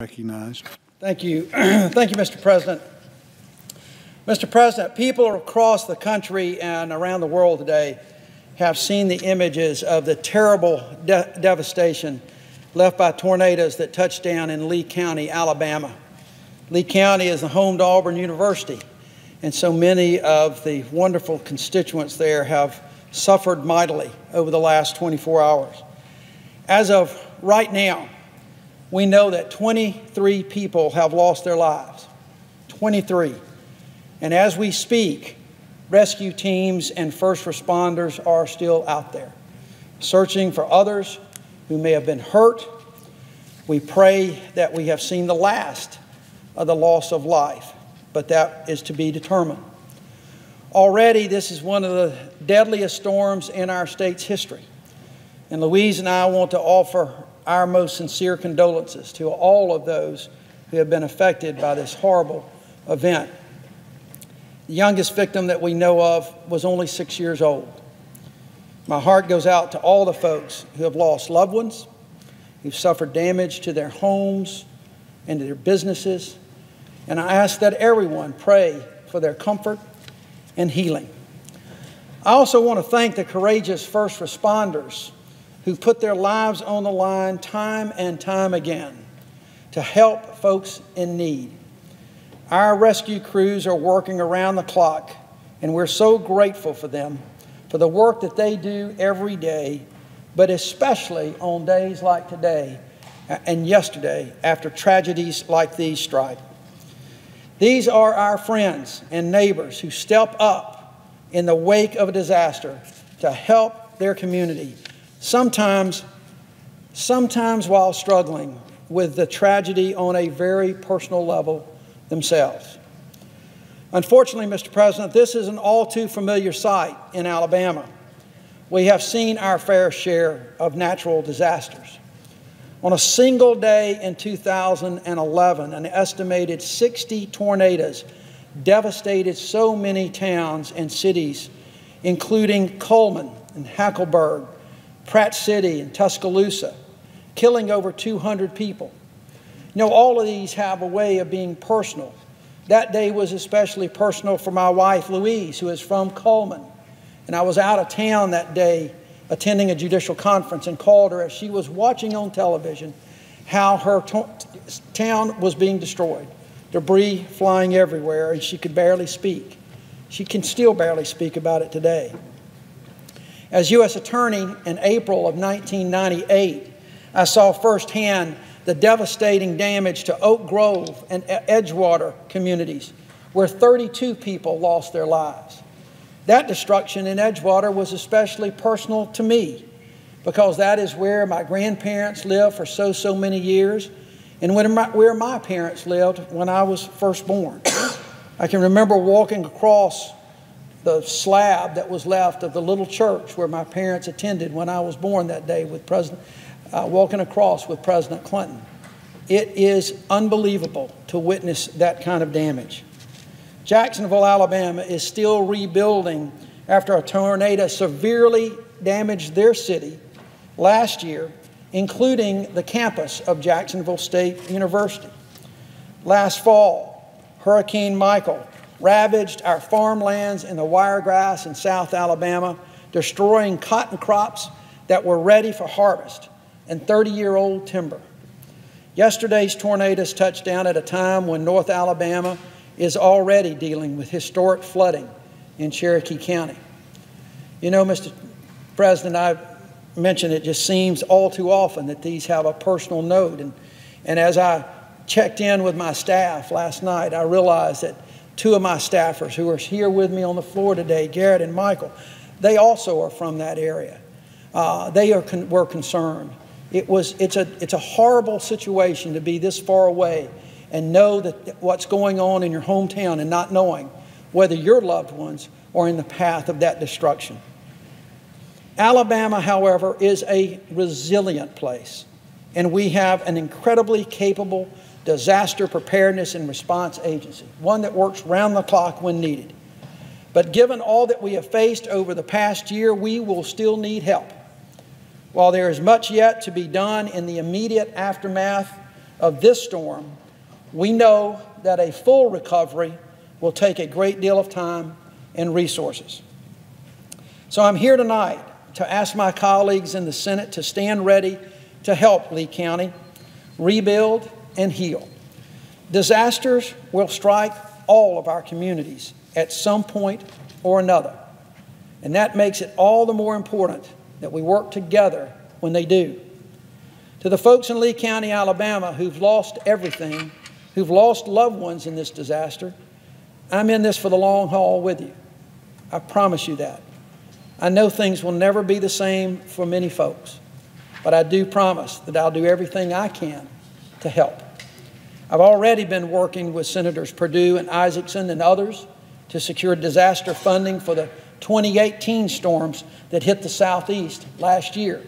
Recognized. Thank you. Thank you, Mr. President. Mr. President, people across the country and around the world today have seen the images of the terrible devastation left by tornadoes that touched down in Lee County, Alabama. Lee County is the home to Auburn University, and so many of the wonderful constituents there have suffered mightily over the last 24 hours. As of right now, we know that 23 people have lost their lives. 23. And as we speak, rescue teams and first responders are still out there, searching for others who may have been hurt. We pray that we have seen the last of the loss of life, but that is to be determined. Already, this is one of the deadliest storms in our state's history. And Louise and I want to offer our most sincere condolences to all of those who have been affected by this horrible event. The youngest victim that we know of was only 6 years old. My heart goes out to all the folks who have lost loved ones, who've suffered damage to their homes and to their businesses. And I ask that everyone pray for their comfort and healing. I also want to thank the courageous first responders who put their lives on the line time and time again to help folks in need. Our rescue crews are working around the clock, and we're so grateful for them, for the work that they do every day, but especially on days like today and yesterday after tragedies like these strike. These are our friends and neighbors who step up in the wake of a disaster to help their community, sometimes while struggling with the tragedy on a very personal level themselves. Unfortunately, Mr. President, this is an all too familiar sight in Alabama. We have seen our fair share of natural disasters. On a single day in 2011, an estimated 60 tornadoes devastated so many towns and cities, including Coleman and Hackleburg, Pratt City and Tuscaloosa, killing over 200 people. You know, all of these have a way of being personal. That day was especially personal for my wife, Louise, who is from Coleman. And I was out of town that day attending a judicial conference and called her as she was watching on television how her town was being destroyed, debris flying everywhere, and she could barely speak. She can still barely speak about it today. As U.S. Attorney in April of 1998, I saw firsthand the devastating damage to Oak Grove and Edgewater communities, where 32 people lost their lives. That destruction in Edgewater was especially personal to me because that is where my grandparents lived for so many years and where my parents lived when I was first born. I can remember walking across the slab that was left of the little church where my parents attended when I was born that day with walking across with President Clinton. It is unbelievable to witness that kind of damage. Jacksonville, Alabama is still rebuilding after a tornado severely damaged their city last year, including the campus of Jacksonville State University. Last fall, Hurricane Michael ravaged our farmlands in the Wiregrass in South Alabama, destroying cotton crops that were ready for harvest and 30-year-old timber. Yesterday's tornadoes touched down at a time when North Alabama is already dealing with historic flooding in Cherokee County. You know, Mr. President, I've mentioned it just seems all too often that these have a personal note. And as I checked in with my staff last night, I realized that two of my staffers who are here with me on the floor today, Garrett and Michael, they also are from that area. Were concerned. It's a horrible situation to be this far away and know that what's going on in your hometown and not knowing whether your loved ones are in the path of that destruction. Alabama, however, is a resilient place, and we have an incredibly capable disaster preparedness and response agency, one that works round the clock when needed. But given all that we have faced over the past year, we will still need help. While there is much yet to be done in the immediate aftermath of this storm, we know that a full recovery will take a great deal of time and resources. So I'm here tonight to ask my colleagues in the Senate to stand ready to help Lee County rebuild and heal. Disasters will strike all of our communities at some point or another, and that makes it all the more important that we work together when they do. To the folks in Lee County, Alabama, who've lost everything, who've lost loved ones in this disaster, I'm in this for the long haul with you. I promise you that. I know things will never be the same for many folks, but I do promise that I'll do everything I can to help. I've already been working with Senators Perdue and Isakson and others to secure disaster funding for the 2018 storms that hit the Southeast last year.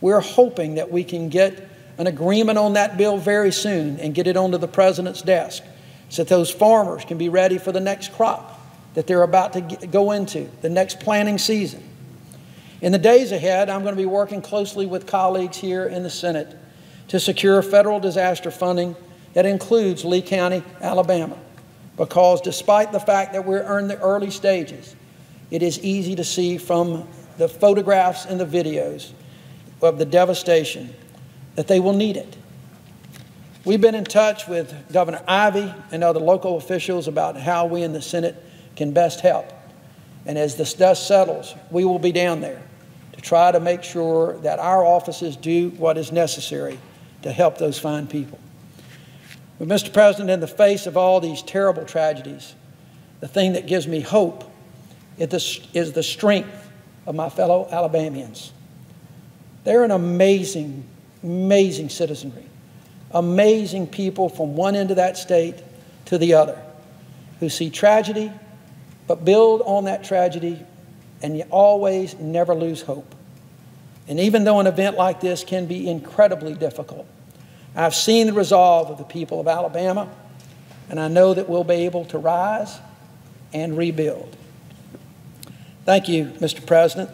We're hoping that we can get an agreement on that bill very soon and get it onto the President's desk so that those farmers can be ready for the next crop that they're about to go into, the next planting season. In the days ahead, I'm going to be working closely with colleagues here in the Senate to secure federal disaster funding that includes Lee County, Alabama, because despite the fact that we're in the early stages, it is easy to see from the photographs and the videos of the devastation that they will need it. We've been in touch with Governor Ivey and other local officials about how we in the Senate can best help. And as this dust settles, we will be down there to try to make sure that our offices do what is necessary to help those fine people. But Mr. President, in the face of all these terrible tragedies, the thing that gives me hope is the strength of my fellow Alabamians. They're an amazing, amazing citizenry, amazing people from one end of that state to the other, who see tragedy but build on that tragedy and you always never lose hope. And even though an event like this can be incredibly difficult, I've seen the resolve of the people of Alabama, and I know that we'll be able to rise and rebuild. Thank you, Mr. President.